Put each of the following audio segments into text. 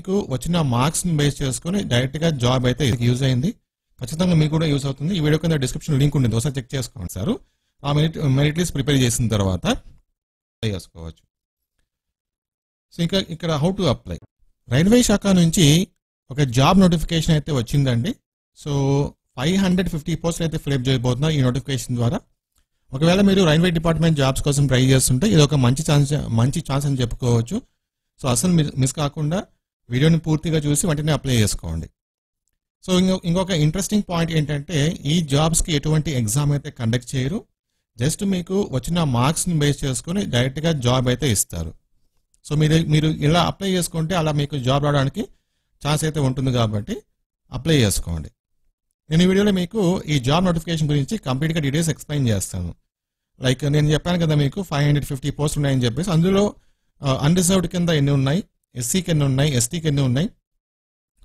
మీకు వచ్చిన మార్క్స్ని బేస్ చేసుకొని డైరెక్ట్గా జాబ్ అయితే యూజ్ అయింది. ఖచ్చితంగా మీకు కూడా యూజ్ అవుతుంది. ఈ వీడియో కింద డిస్క్రిప్షన్ లింక్ ఉంటుంది, ఒకసారి చెక్ చేసుకోండి సార్. ఆ మెరిట్ లిస్ట్ ప్రిపేర్ చేసిన తర్వాత అప్లై చేసుకోవచ్చు. సో ఇంకా ఇక్కడ హౌ టు అప్లై. రైల్వే శాఖ నుంచి ఒక జాబ్ నోటిఫికేషన్ అయితే వచ్చిందండి. సో 550 పోస్టులు అయితే ఫిల్అప్ చేయబోతున్నారు ఈ నోటిఫికేషన్ ద్వారా. ఒకవేళ మీరు రైల్వే డిపార్ట్మెంట్ జాబ్స్ కోసం ట్రై చేస్తుంటే ఇది ఒక మంచి ఛాన్స్ అని చెప్పుకోవచ్చు. సో అసలు మిస్ కాకుండా వీడియోని పూర్తిగా చూసి వెంటనే అప్లై చేసుకోండి. సో ఇంకొక ఇంట్రెస్టింగ్ పాయింట్ ఏంటంటే ఈ జాబ్స్కి ఎటువంటి ఎగ్జామ్ అయితే కండక్ట్ చేయరు. జస్ట్ మీకు వచ్చిన మార్క్స్ని బేస్ చేసుకొని డైరెక్ట్గా జాబ్ అయితే ఇస్తారు. సో మీరు ఇలా అప్లై చేసుకుంటే అలా మీకు జాబ్ రావడానికి ఛాన్స్ అయితే ఉంటుంది కాబట్టి అప్లై చేసుకోండి. నేను ఈ వీడియోలో మీకు ఈ జాబ్ నోటిఫికేషన్ గురించి కంప్లీట్గా డీటెయిల్స్ ఎక్స్ప్లెయిన్ చేస్తాను. లైక్ నేను చెప్పాను కదా మీకు 550 పోస్టులు ఉన్నాయని చెప్పేసి, అందులో అన్రిజర్వ్డ్ కింద ఎన్ని ఉన్నాయి, ఎస్సీకి ఎన్ని ఉన్నాయి, ఎస్టీకి ఎన్ని ఉన్నాయి,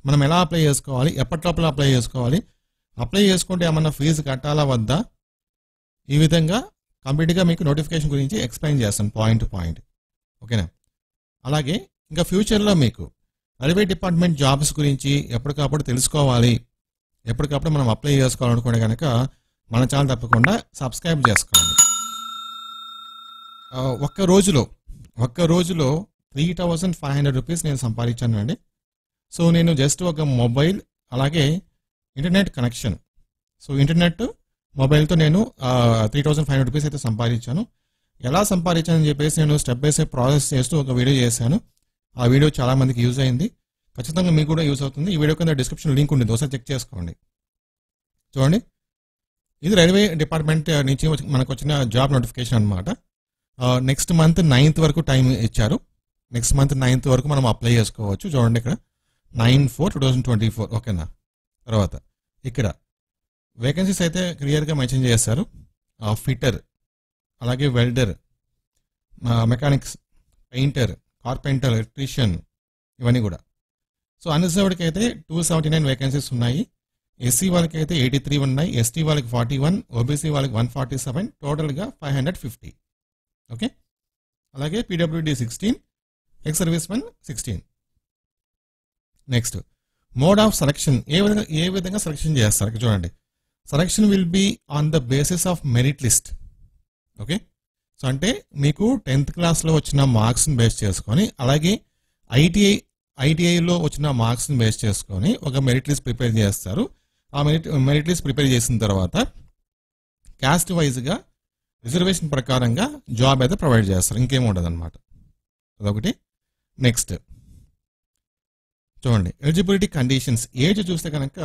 మనం ఎలా అప్లై చేసుకోవాలి, ఎప్పటిలోపల అప్లై చేసుకోవాలి, అప్లై చేసుకుంటే ఏమన్నా ఫీజు కట్టాలా వద్దా, ఈ విధంగా కంప్లీట్గా మీకు నోటిఫికేషన్ గురించి ఎక్స్ప్లెయిన్ చేస్తాను పాయింట్ టు పాయింట్. ఓకేనా. అలాగే ఇంకా ఫ్యూచర్లో మీకు రైల్వే డిపార్ట్మెంట్ జాబ్స్ గురించి ఎప్పటికప్పుడు తెలుసుకోవాలి, ఎప్పటికప్పుడు మనం అప్లై చేసుకోవాలనుకుంటే కనుక మన ఛానల్ తప్పకుండా సబ్స్క్రైబ్ చేసుకోండి. ఒక్క రోజులో 3500 రూపీస్ నేను సంపాదించాను అండి. సో నేను జస్ట్ ఒక మొబైల్ అలాగే ఇంటర్నెట్ కనెక్షన్, సో ఇంటర్నెట్ మొబైల్తో నేను 3500 రూపీస్ అయితే సంపాదించాను. ఎలా సంపాదించానని చెప్పేసి నేను స్టెప్ బై స్టెప్ ప్రాసెస్ చేస్తూ ఒక వీడియో చేశాను. ఆ వీడియో చాలా మందికి యూజ్ అయింది. ఖచ్చితంగా మీకు కూడా యూజ్ అవుతుంది. ఈ వీడియో కింద డిస్క్రిప్షన్ లింక్ ఉంటుంది, ఒకసారి చెక్ చేసుకోండి. చూడండి, ఇది రైల్వే డిపార్ట్మెంట్ నుంచి మనకు వచ్చిన జాబ్ నోటిఫికేషన్ అనమాట. నెక్స్ట్ మంత్ 9th వరకు టైం ఇచ్చారు. నెక్స్ట్ మంత్ 9th వరకు మనం అప్లై చేసుకోవచ్చు. చూడండి ఇక్కడ 9/4/2024. ఓకేనా. తర్వాత ఇక్కడ వేకెన్సీస్ అయితే క్లియర్గా మెన్షన్ చేస్తారు. ఫిట్టర్, అలాగే welder, mechanics, painter, carpenter, electrician, ఇవన్నీ కూడా. సో అన్రిజర్వ్డ్కి అయితే 279 వేకెన్సీస్ ఉన్నాయి. ఎస్సీ వాళ్ళకి అయితే 83 ఉన్నాయి, ఎస్టీ వాళ్ళకి 41, ఓబీసీ వాళ్ళకి 147, టోటల్గా 550. ఓకే. అలాగే PWD 16, ex service men 16. Next mode of selection. ఏ విధంగా సెలక్షన్ చేస్తారు చూడండి. Selection will be on the basis of merit list. Okay. So అంటే మీకు 10th క్లాస్లో వచ్చిన మార్క్స్ని బేస్ చేసుకొని, అలాగే ఐటీఐలో వచ్చిన మార్క్స్ని బేస్ చేసుకొని ఒక మెరిట్ లిస్ట్ ప్రిపేర్ చేస్తారు. ఆ మెరిట్ లిస్ట్ ప్రిపేర్ చేసిన తర్వాత క్యాస్ట్ వైజ్గా రిజర్వేషన్ ప్రకారంగా జాబ్ అయితే ప్రొవైడ్ చేస్తారు. ఇంకేం ఉండదు అనమాట. అదొకటి. నెక్స్ట్ చూడండి, ఎలిజిబిలిటీ కండిషన్స్. ఏజ్ చూస్తే కనుక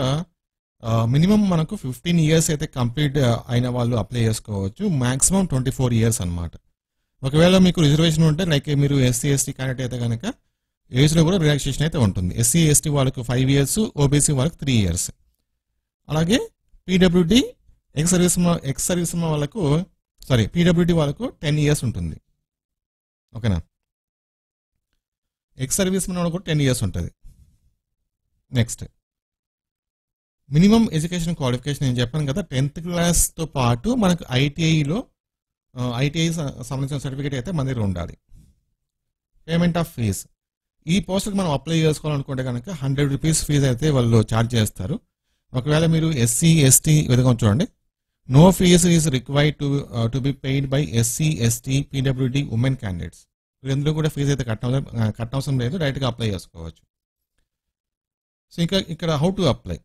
మినిమం మనకు 15 ఇయర్స్ అయితే కంప్లీట్ అయిన వాళ్ళు అప్లై చేసుకోవచ్చు. మ్యాక్సిమం 24 ఇయర్స్ అనమాట. ఒకవేళ మీకు రిజర్వేషన్ ఉంటే, లైక్ మీరు ఎస్సీ ఎస్టీ క్యాండిడేట్ అయితే కనుక ఏజ్లో కూడా రిలాక్సేషన్ అయితే ఉంటుంది. ఎస్సీ ఎస్టీ వాళ్ళకు 5 ఇయర్స్, ఓబీసీ వాళ్ళకి 3 ఇయర్స్. అలాగే పీడబ్ల్యూడీ ఎక్స్ సర్వీస్ వాళ్ళకు పీడబ్ల్యూడీ వాళ్ళకు 10 ఇయర్స్ ఉంటుంది. ఓకేనా. ఎక్స్ సర్వీస్ వాళ్ళకు 10 ఇయర్స్ ఉంటుంది. నెక్స్ట్ మినిమం ఎడ్యుకేషన్ క్వాలిఫికేషన్ నేను చెప్పాను కదా, 10th క్లాస్తో పాటు మనకు ఐటీఐ సంబంధించిన సర్టిఫికేట్ అయితే మన దగ్గర ఉండాలి. Payment of fees. ఈ పోస్ట్కి మనం అప్లై చేసుకోవాలనుకుంటే కనుక 100 రూపీస్ ఫీజు అయితే వాళ్ళు ఛార్జ్ చేస్తారు. ఒకవేళ మీరు ఎస్సీ ఎస్టీ విధంగా చూడండి, no fees is required to be paid by SC ST పీడబ్ల్యూడీ ఉమెన్ క్యాండిడేట్స్. వీళ్ళందరూ కూడా ఫీజు అయితే కట్టవసరం లేదు, డైరెక్ట్గా అప్లై చేసుకోవచ్చు. సో ఇంకా ఇక్కడ how to apply.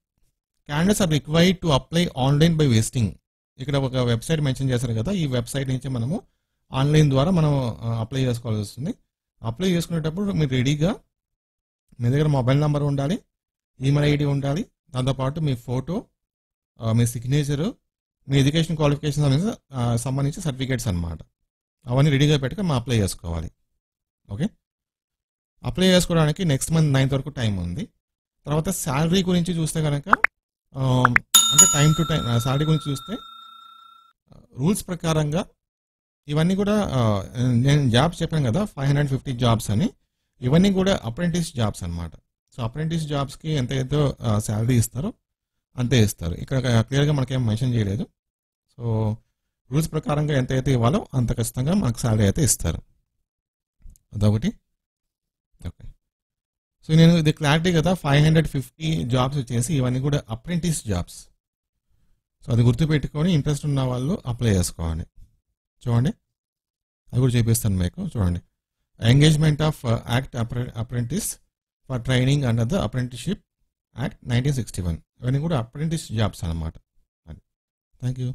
Candidates are required to apply online by visiting. ఇక్కడ ఒక వెబ్సైట్ మెన్షన్ చేశారు కదా, ఈ వెబ్సైట్ నుంచి మనము ఆన్లైన్ ద్వారా మనం అప్లై చేసుకోవాల్సి వస్తుంది. అప్లై చేసుకునేటప్పుడు మీరు రెడీగా మీ దగ్గర మొబైల్ నెంబర్ ఉండాలి, ఈమెయిల్ ఐడి ఉండాలి, దాంతోపాటు మీ ఫోటో, మీ సిగ్నేచరు, మీ ఎడ్యుకేషన్ క్వాలిఫికేషన్ సంబంధించి సర్టిఫికేట్స్ అనమాట. అవన్నీ రెడీగా పెట్టుకొని మనం అప్లై చేసుకోవాలి. ఓకే. అప్లై చేసుకోవడానికి నెక్స్ట్ మంత్ 9th వరకు టైం ఉంది. తర్వాత శాలరీ గురించి చూస్తే కనుక అంటే టైం టు టైం శాలరీ గురించి చూస్తే రూల్స్ ప్రకారంగా ఇవన్నీ కూడా నేను జాబ్స్ చెప్పాను కదా 550 జాబ్స్ అని, ఇవన్నీ కూడా అప్రెంటిస్ జాబ్స్ అనమాట. సో అప్రెంటిస్ జాబ్స్కి ఎంత ఏదో శాలరీ ఇస్తారో అంతే ఇస్తారు. ఇక్కడ క్లియర్గా మనకేం మెన్షన్ చేయలేదు. సో రూల్స్ ప్రకారంగా ఎంత అయితే ఇవ్వాలో అంత ఖచ్చితంగా మనకు శాలరీ అయితే ఇస్తారు. అదొకటి. ఓకే. సో నేను ఇది క్లారిటీ కదా, 550 జాబ్స్ వచ్చేసి ఇవన్నీ కూడా అప్రెంటిస్ జాబ్స్. సో అది గుర్తుపెట్టుకొని ఇంట్రెస్ట్ ఉన్న వాళ్ళు అప్లై చేసుకోవాలి. చూడండి, అది కూడా చూపిస్తాను మీకు. చూడండి, engagement of act apprentice for training under the apprenticeship act 1961. ఇవన్నీ కూడా అప్రెంటిస్ జాబ్స్ అన్నమాట. Thank you.